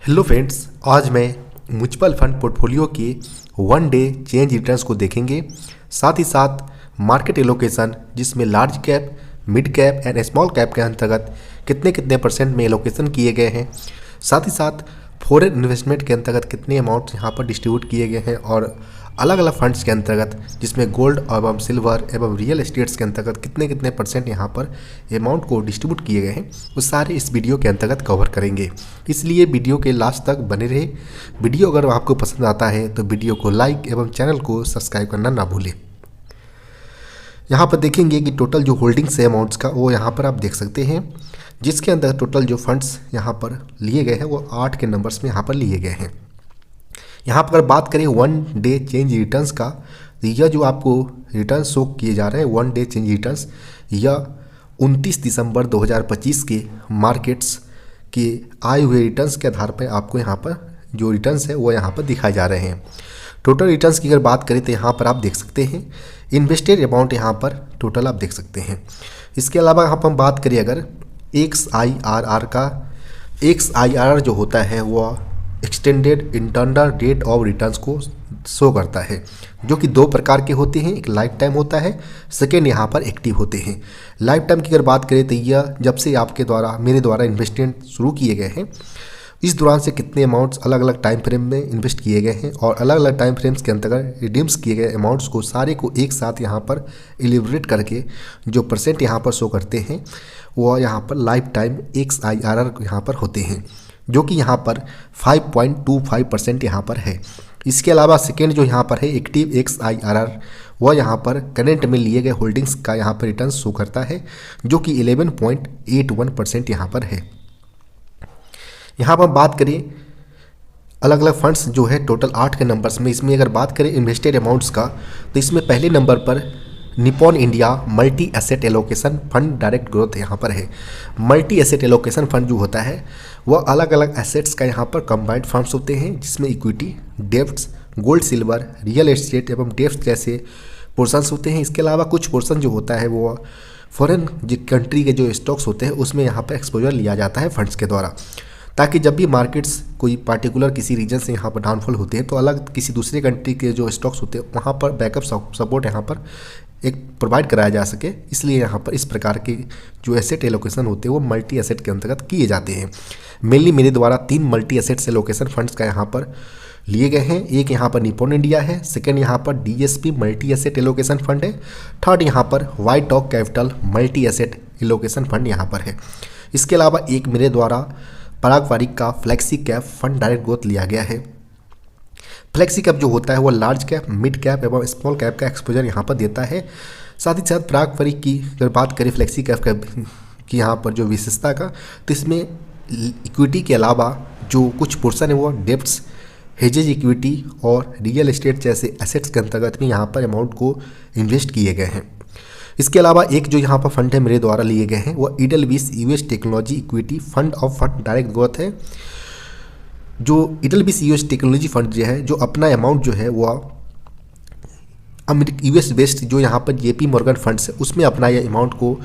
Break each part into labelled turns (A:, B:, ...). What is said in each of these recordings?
A: Hello friends, आज मैं mutual fund portfolio के वन डे चेंज रिटर्न्स को देखेंगे। साथ ही साथ मार्केट एलोकेशन जिसमें large cap, mid cap and small cap के अंतर्गत कितने कितने परसेंट में एलोकेशन किए गए हैं। साथ ही साथ फॉरेन इन्वेस्टमेंट के अंतर्गत कितने अमाउंट यहाँ पर डिस्ट्रीब्यूट किए गए हैं और अलग अलग फंड्स के अंतर्गत जिसमें गोल्ड एवं सिल्वर एवं रियल एस्टेट्स के अंतर्गत कितने कितने परसेंट यहाँ पर अमाउंट को डिस्ट्रीब्यूट किए गए हैं, वो सारे इस वीडियो के अंतर्गत कवर करेंगे। इसलिए वीडियो के लास्ट तक बने रहे। वीडियो अगर आपको पसंद आता है तो वीडियो को लाइक एवं चैनल को सब्सक्राइब करना ना भूलें। यहाँ पर देखेंगे कि टोटल जो होल्डिंग्स है अमाउंट्स का, वो यहाँ पर आप देख सकते हैं, जिसके अंदर टोटल जो फंड्स यहाँ पर लिए गए हैं वो 8 के नंबर्स में यहाँ पर लिए गए हैं। यहाँ पर अगर बात करें वन डे चेंज रिटर्न्स का, तो यह जो आपको रिटर्न शो किए जा रहे हैं वन डे चेंज रिटर्न्स, यह 29 दिसंबर 2025 के मार्केट्स के आए हुए रिटर्न्स के आधार पर आपको यहाँ पर जो रिटर्न्स है वो यहाँ पर दिखाए जा रहे हैं। टोटल रिटर्न्स की अगर बात करें तो यहाँ पर आप देख सकते हैं इन्वेस्टेड अमाउंट यहाँ पर टोटल आप देख सकते हैं। इसके अलावा यहाँ पर हम बात करें अगर XIRR का, XIRR जो होता है वह extended internal rate of returns को शो करता है, जो कि दो प्रकार के होते हैं। एक लाइफ टाइम होता है, सेकेंड यहाँ पर एक्टिव होते हैं। लाइफ टाइम की अगर बात करें तो यह जब से आपके द्वारा मेरे द्वारा इन्वेस्टमेंट शुरू किए गए हैं इस दौरान से कितने अमाउंट्स अलग अलग टाइम फ्रेम में इन्वेस्ट किए गए हैं और अलग अलग टाइम फ्रेम्स के अंतर्गत रिडीम्स किए गए अमाउंट्स को सारे को एक साथ यहाँ पर एलिब्रेट करके जो परसेंट यहाँ पर शो करते हैं वह यहाँ पर लाइफ टाइम XIRR यहाँ पर होते हैं, जो कि यहाँ पर 5.25% यहाँ पर है। इसके अलावा सेकेंड जो यहाँ पर है एक्टिव XIRR, वह यहाँ पर करेंट में लिए गए होल्डिंग्स का यहाँ पर रिटर्न शो करता है, जो कि 11.81% यहाँ पर है। यहाँ पर बात करें अलग अलग फंड्स जो है टोटल 8 के नंबर्स में, इसमें अगर बात करें इन्वेस्टेड अमाउंट्स का, तो इसमें पहले नंबर पर Nippon India multi asset allocation fund direct growth यहाँ पर है। मल्टी एसेट एलोकेशन फंड जो होता है वह अलग अलग एसेट्स का यहाँ पर कंबाइंड फंड्स होते हैं, जिसमें equity, debts, gold silver, real estate एवं डेब्ट्स जैसे पोर्शंस होते हैं। इसके अलावा कुछ पोर्शन जो होता है वो फॉरेन कंट्री के जो स्टॉक्स होते हैं उसमें यहाँ पर एक्सपोजर लिया जाता है फंड्स के द्वारा, ताकि जब भी मार्केट्स कोई पार्टिकुलर किसी रीजन से यहाँ पर डाउनफॉल होते हैं तो अलग किसी दूसरे कंट्री के जो स्टॉक्स होते हैं वहाँ पर बैकअप सपोर्ट यहाँ पर एक प्रोवाइड कराया जा सके। इसलिए यहाँ पर इस प्रकार के जो एसेट एलोकेशन होते हैं वो मल्टी एसेट के अंतर्गत किए जाते हैं। मेनली मेरे द्वारा 3 मल्टी एसेट्स एलोकेशन फंड्स का यहाँ पर लिए गए हैं। एक यहाँ पर निपॉन इंडिया है, सेकेंड यहाँ पर DSP multi asset allocation fund है, थर्ड यहाँ पर वाइट ऑक capital multi asset allocation fund यहाँ पर है। इसके अलावा एक मेरे द्वारा पराग पारिक का flexi cap fund direct growth लिया गया है। फ्लेक्सी कैप जो होता है वो लार्ज कैप, मिड कैप एवं स्मॉल कैप का एक्सपोजर यहाँ पर देता है। साथ ही साथ पराग पारिक की अगर बात करें फ्लेक्सी कैप का की यहाँ पर जो विशेषता का, तो इसमें इक्विटी के अलावा जो कुछ पोर्शन है वो डेब्ट्स, हेजेज इक्विटी और रियल एस्टेट जैसे एसेट्स के अंतर्गत भी यहाँ पर अमाउंट को इन्वेस्ट किए गए हैं। इसके अलावा एक जो यहाँ पर फंड है मेरे द्वारा लिए गए हैं वो इडलविस US technology equity fund of fund direct growth है। जो इडलविस US टेक्नोलॉजी फंड जो है, जो अपना अमाउंट जो है वह US बेस्ड जो यहाँ पर JP मॉर्गन फंड्स है उसमें अपना यह अमाउंट को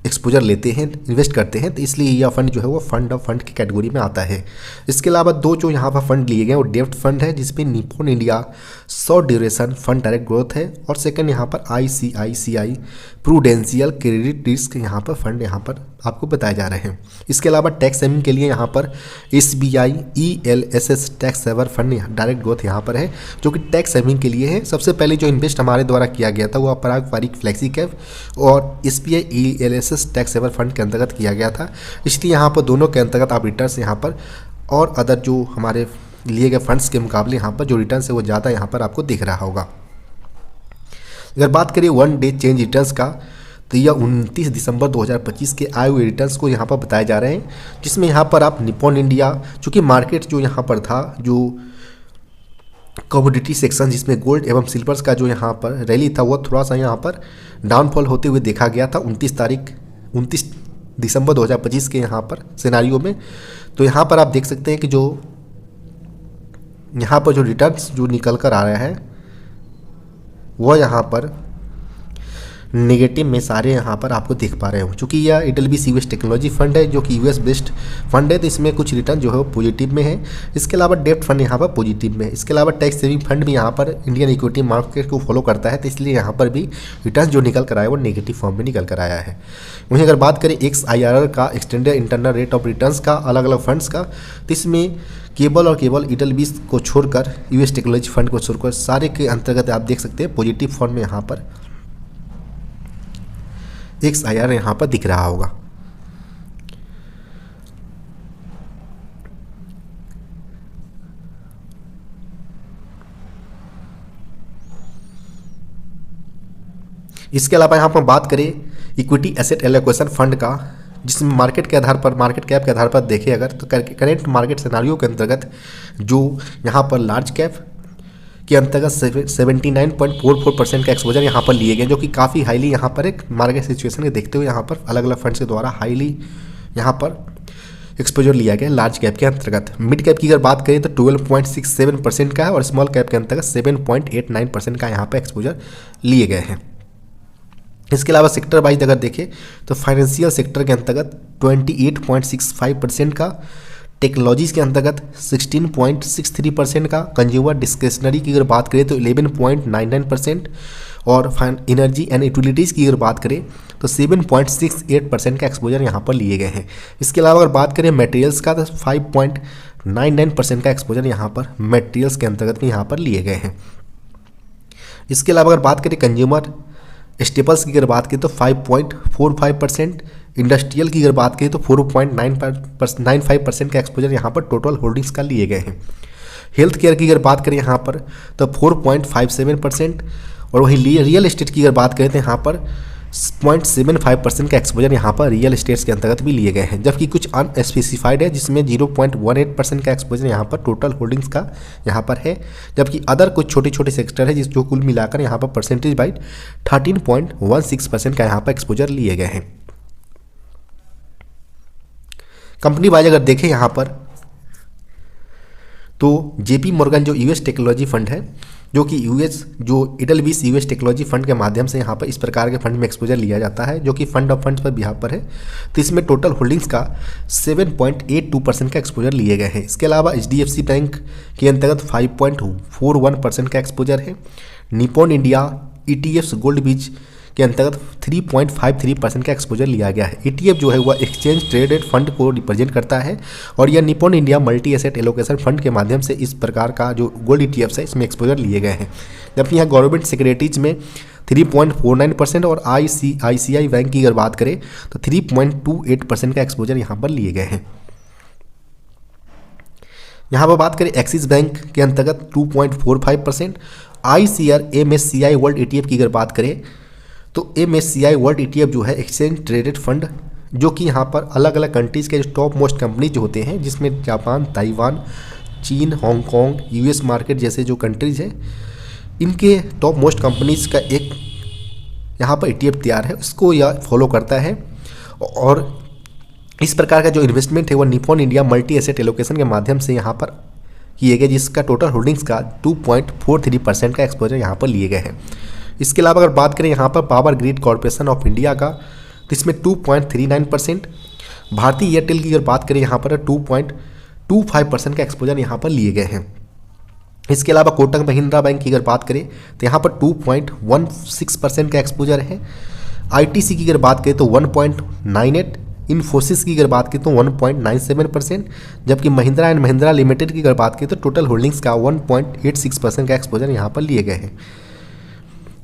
A: एक्सपोजर लेते हैं, इन्वेस्ट करते हैं, तो इसलिए यह फंड जो है वो फंड ऑफ फंड की कैटेगरी में आता है। इसके अलावा दो जो यहाँ पर फंड लिए गए वो डेब्ट फंड है, जिसमें Nippon India short duration fund direct growth है, और सेकंड यहाँ पर ICICI प्रूडेंशियल क्रेडिट रिस्क यहाँ पर फंड यहाँ पर आपको बताए जा रहे हैं। इसके अलावा टैक्स सेविंग के लिए यहाँ पर SBI ELSS tax saver fund direct growth यहाँ पर है, जो कि टैक्स सेविंग के लिए है। सबसे पहले जो इन्वेस्ट हमारे द्वारा किया गया था वह पराग पारिक फ्लेक्सी कैप और SBI ELSS tax saver fund के अंतर्गत किया गया था। इसलिए यहाँ पर दोनों के अंतर्गत आप रिटर्न्स यहाँ पर और अदर जो हमारे लिए गए फंड्स के मुकाबले यहाँ पर जो रिटर्न्स है वो ज़्यादा यहाँ पर आपको दिख रहा होगा। अगर बात करें वन डे चेंज रिटर्न्स का, तो यह 29 दिसंबर 2025 के आए हुए रिटर्न्स को यहाँ पर बताए जा रहे हैं, जिसमें यहाँ पर आप निपॉन इंडिया, चूँकि मार्केट जो यहाँ पर था जो कमोडिटी सेक्शन जिसमें गोल्ड एवं सिल्वर्स का जो यहाँ पर रैली था वो थोड़ा सा यहाँ पर डाउनफॉल होते हुए देखा गया था 29 दिसंबर 2025 के यहाँ पर सिनारियो में। तो यहाँ पर आप देख सकते हैं कि जो यहाँ पर जो रिटर्न्स जो निकल कर आ रहा है वह यहाँ पर नेगेटिव में सारे यहाँ पर आपको देख पा रहे हो। चूँकि यह इडलबीस यूएस टेक्नोलॉजी फंड है जो कि यूएस बेस्ड फंड है, तो इसमें कुछ रिटर्न जो है वो पॉजिटिव में है। इसके अलावा डेब्ट फंड यहाँ पर पॉजिटिव में है। इसके अलावा टैक्स सेविंग फंड भी यहाँ पर इंडियन इक्विटी मार्केट को फॉलो करता है, तो इसलिए यहाँ पर भी रिटर्न जो निकल कर आया वो नेगेटिव फॉर्म में निकल कर आया है। वहीं अगर बात करें XIRR का, extended internal rate of returns का, अलग अलग फंड्स का, तो इसमें केवल इडलबीस को छोड़कर, यूएस टेक्नोलॉजी फंड को छोड़कर सारे के अंतर्गत आप देख सकते हैं पॉजिटिव फॉर्म में यहाँ पर XIRR यहाँ पर दिख रहा होगा। इसके अलावा यहाँ पर बात करें इक्विटी एसेट एलोकेशन फंड का, जिसमें मार्केट के आधार पर, मार्केट कैप के आधार पर देखें अगर, तो करेंट मार्केट सिनारियो के अंतर्गत जो यहाँ पर लार्ज कैप के अंतर्गत 79.44% का एक्सपोजर यहाँ पर लिए गए, जो कि काफ़ी हाईली यहाँ पर एक मार्केट सिचुएशन के देखते हुए यहाँ पर अलग अलग फंड्स के द्वारा हाईली यहाँ पर एक्सपोजर लिया गया लार्ज कैप के अंतर्गत। मिड कैप की अगर बात करें तो 12.67% का है और स्मॉल कैप के अंतर्गत 7.89% का यहाँ पर एक्सपोजर लिए गए हैं। इसके अलावा सेक्टर वाइज अगर देखें तो फाइनेंशियल सेक्टर के अंतर्गत 28.65% का, टेक्नोलॉजीज़ के अंतर्गत 16.63% का, कंज्यूमर डिस्क्रिशनरी की अगर बात करें तो 11.99% और एनर्जी एंड यूटिलिटीज़ की अगर बात करें तो 7.68% का एक्सपोजर यहाँ पर लिए गए हैं। इसके अलावा अगर बात करें मटेरियल्स का तो 5.99% का एक्सपोजर यहाँ पर मटेरियल्स के अंतर्गत भी यहाँ पर लिए गए हैं। इसके अलावा अगर बात करें कंज्यूमर स्टेपल्स की अगर बात करें तो 5.45%, इंडस्ट्रियल की अगर बात करें तो 4.95% का एक्सपोजर यहाँ पर टोटल होल्डिंग्स का लिए गए हैं। हेल्थ केयर की अगर बात करें यहाँ पर तो 4.57% और वहीं रियल एस्टेट की अगर बात करें तो यहाँ पर 0.75% का एक्सपोजर यहाँ पर रियल एस्टेट्स के अंतर्गत भी लिए गए हैं, जबकि कुछ अनस्पेसिफाइड है जिसमें 0.18% का एक्सपोजर यहाँ पर टोटल होल्डिंग्स का यहाँ पर है, जबकि अदर कुछ छोटे छोटे सेक्टर है जो कुल मिलाकर यहाँ पर परसेंटेज वाइज 13.16% का यहाँ पर एक्सपोजर लिए गए हैं। कंपनी वाइज अगर देखें यहाँ पर तो JP मॉर्गन जो यूएस टेक्नोलॉजी फंड है, जो कि जो इडलबीस यूएस टेक्नोलॉजी फंड के माध्यम से यहाँ पर इस प्रकार के फंड में एक्सपोजर लिया जाता है, जो कि फंड ऑफ फंड्स पर बिहार पर है, तो इसमें टोटल होल्डिंग्स का 7.82% का एक्सपोजर लिए गए हैं। इसके अलावा HDFC बैंक के अंतर्गत 5.41% का एक्सपोजर है। निपॉन इंडिया ETFs गोल्ड बीज के अंतर्गत 3.53% का एक्सपोजर लिया गया है। ETF जो है वह एक्सचेंज ट्रेडेड फंड को रिप्रेजेंट करता है और यह Nippon India multi asset allocation fund के माध्यम से इस प्रकार का जो गोल्ड ETFs है इसमें एक्सपोजर लिए गए हैं। जबकि यहाँ गवर्नमेंट सिक्योरिटीज में 3.49% और ICICI बैंक की अगर बात करें तो 3.28% का एक्सपोजर यहाँ पर लिए गए हैं। यहाँ पर बात करें एक्सिस बैंक के अंतर्गत 2.45%, ICR MSCI वर्ल्ड ETF की अगर बात करें तो MSCI वर्ल्ड ETF जो है एक्सचेंज ट्रेडेड फंड, जो कि यहाँ पर अलग अलग कंट्रीज़ के जो टॉप मोस्ट कंपनीज जो होते हैं, जिसमें जापान, ताइवान, चीन, हांगकांग, US मार्केट जैसे जो कंट्रीज़ हैं, इनके टॉप मोस्ट कंपनीज का एक यहाँ पर ETF तैयार है, उसको यह फॉलो करता है। और इस प्रकार का जो इन्वेस्टमेंट है वह Nippon India multi asset allocation के माध्यम से यहाँ पर किए गए, जिसका टोटल होल्डिंग्स का 2.43% का एक्सपोजर यहाँ पर लिए गए हैं। इसके अलावा अगर बात करें यहाँ पर power grid corporation of India का, तो इसमें 2.39%, भारतीय एयरटेल की अगर बात करें यहाँ पर 2.25% का एक्सपोजर यहाँ पर लिए गए हैं। इसके अलावा कोटक महिंद्रा बैंक की अगर बात करें तो यहाँ पर 2.16% का एक्सपोजर है। ITC की अगर बात करें तो 1.98%, इन्फोसिस की अगर बात करें तो 1.97%, जबकि महिंद्रा एंड महिंद्रा लिमिटेड की अगर बात करें तो टोटल होल्डिंग्स का 1.86% का एक्सपोजर यहाँ पर लिए गए हैं।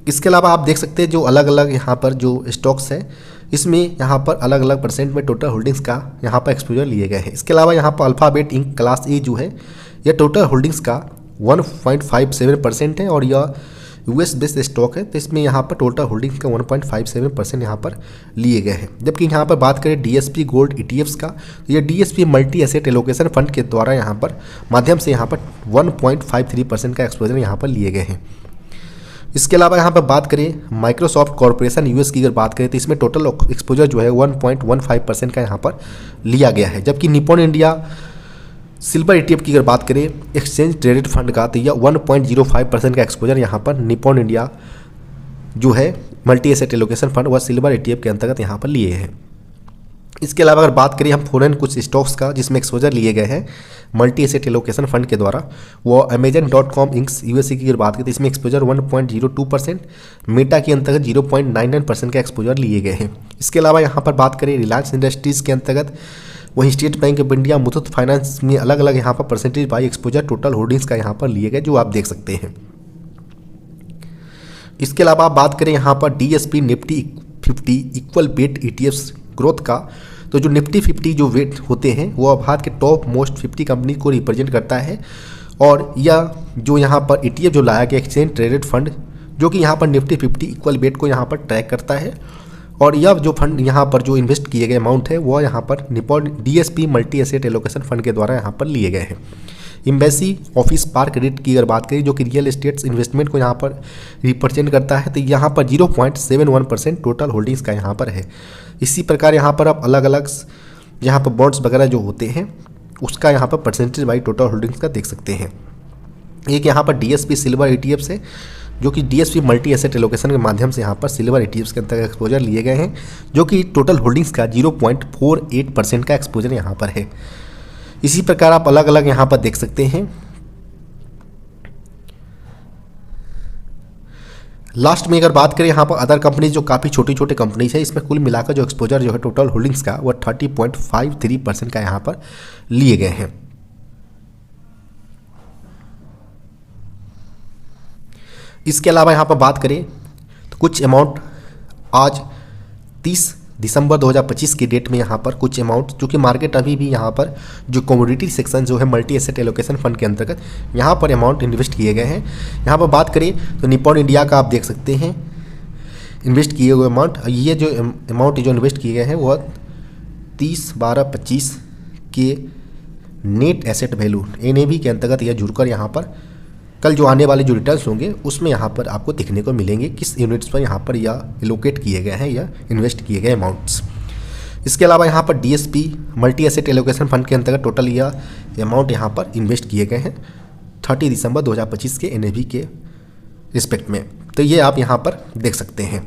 A: इसके अलावा आप देख सकते हैं जो अलग अलग यहाँ पर जो स्टॉक्स हैं, इसमें यहाँ पर अलग अलग परसेंट में टोटल होल्डिंग्स का यहाँ पर एक्सपोजर लिए गए हैं। इसके अलावा यहाँ पर अल्फ़ाबेट इंक क्लास ए जो है यह टोटल होल्डिंग्स का 1.57% है और यह US बेस्ड स्टॉक है, तो इसमें यहाँ पर टोटल होल्डिंग्स का 1.57% यहाँ पर लिए गए हैं। जबकि यहाँ पर बात करें DSP गोल्ड ETFs का, तो यह DSP multi asset allocation fund के द्वारा यहाँ पर माध्यम से यहाँ पर 1.53% का एक्सपोजर यहाँ पर लिए गए हैं। इसके अलावा यहाँ पर बात करें माइक्रोसॉफ्ट कॉर्पोरेशन US की अगर बात करें तो इसमें टोटल एक्सपोजर जो है 1.15% का यहाँ पर लिया गया है। जबकि निपॉन इंडिया सिल्वर ETF की अगर बात करें एक्सचेंज ट्रेडेड फंड का, तो यह 1.05% का एक्सपोजर यहाँ पर निपॉन इंडिया जो है मल्टी एसेट एलोकेशन फंड वह सिल्वर ETF के अंतर्गत यहाँ पर लिए हैं। इसके अलावा अगर बात करें हम फॉरेन कुछ स्टॉक्स का जिसमें एक्सपोजर लिए गए हैं मल्टी एसेट एलोकेशन फंड के द्वारा, वो Amazon.com इंक्स USA की अगर बात करें तो इसमें एक्सपोजर 1.02%, मेटा के अंतर्गत 0.99% का एक्सपोजर लिए गए हैं। इसके अलावा यहाँ पर बात करें रिलायंस इंडस्ट्रीज़ के अंतर्गत, वहीं state bank of India, Muthoot finance में अलग अलग यहाँ पर percentage by exposure total holdings का यहाँ पर लिए गए, जो आप देख सकते हैं। इसके अलावा आप बात करें यहाँ पर DSP Nifty 50 equal weight ETFs growth का, तो जो निफ्टी 50 जो वेट होते हैं वो भारत के टॉप मोस्ट 50 कंपनी को रिप्रेजेंट करता है, और यह जो यहाँ पर ETF जो लाया गया एक्सचेंज ट्रेडेड फंड, जो कि यहाँ पर निफ्टी 50 इक्वल वेट को यहाँ पर ट्रैक करता है, और यह जो फंड यहाँ पर जो इन्वेस्ट किए गए अमाउंट है वह यहाँ पर Nippon DSP multi asset allocation fund के द्वारा यहाँ पर लिए गए हैं। एम्बेसी ऑफिस पार्क रेट की अगर बात करें जो कि रियल एस्टेट्स इन्वेस्टमेंट को यहाँ पर रिप्रेजेंट करता है, तो यहाँ पर 0.71% टोटल होल्डिंग्स का यहाँ पर है। इसी प्रकार यहाँ पर आप अलग अलग यहाँ पर बॉन्ड्स वगैरह जो होते हैं उसका यहाँ पर परसेंटेज बाई टोटल होल्डिंग्स का देख सकते हैं। एक यहाँ पर DSP सिल्वर ETFs है, जो कि DSP मल्टी एसेट एलोकेशन के माध्यम से यहाँ पर सिल्वर ETFs के अंतर्गत एक्सपोजर लिए गए हैं, जो कि टोटल होल्डिंग्स का 0.48% का एक्सपोजर यहाँ पर है। इसी प्रकार आप अलग अलग यहाँ पर देख सकते हैं। लास्ट में अगर बात करें यहाँ पर अदर कंपनीज जो काफ़ी छोटी छोटी कंपनीज है, इसमें कुल मिलाकर जो एक्सपोजर जो है टोटल होल्डिंग्स का वह 30.53% का यहाँ पर लिए गए हैं। इसके अलावा यहाँ पर बात करें तो कुछ अमाउंट आज 30 दिसंबर 2025 की डेट में यहाँ पर कुछ अमाउंट जो कि मार्केट अभी भी यहाँ पर जो कमोडिटी सेक्शन जो है मल्टी एसेट एलोकेशन फंड के अंतर्गत यहाँ पर अमाउंट इन्वेस्ट किए गए हैं। यहाँ पर बात करें तो निपॉन इंडिया का आप देख सकते हैं इन्वेस्ट किए हुए अमाउंट, ये जो अमाउंट जो इन्वेस्ट किए गए हैं वह 30/12/25 के नेट एसेट वैल्यू NAV के अंतर्गत यह जुड़कर यहाँ पर कल जो आने वाले जो रिटर्न्स होंगे उसमें यहाँ पर आपको दिखने को मिलेंगे किस यूनिट्स पर यहाँ पर यह एलोकेट किए गए हैं या इन्वेस्ट किए गए अमाउंट्स। इसके अलावा यहाँ पर DSP multi asset allocation fund के अंतर्गत टोटल यह अमाउंट यहाँ पर इन्वेस्ट किए गए हैं 30 दिसंबर 2025 के NAV के रिस्पेक्ट में, तो ये आप यहाँ पर देख सकते हैं।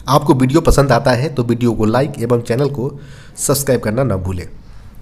A: आपको वीडियो पसंद आता है तो वीडियो को लाइक एवं चैनल को सब्सक्राइब करना न भूलें।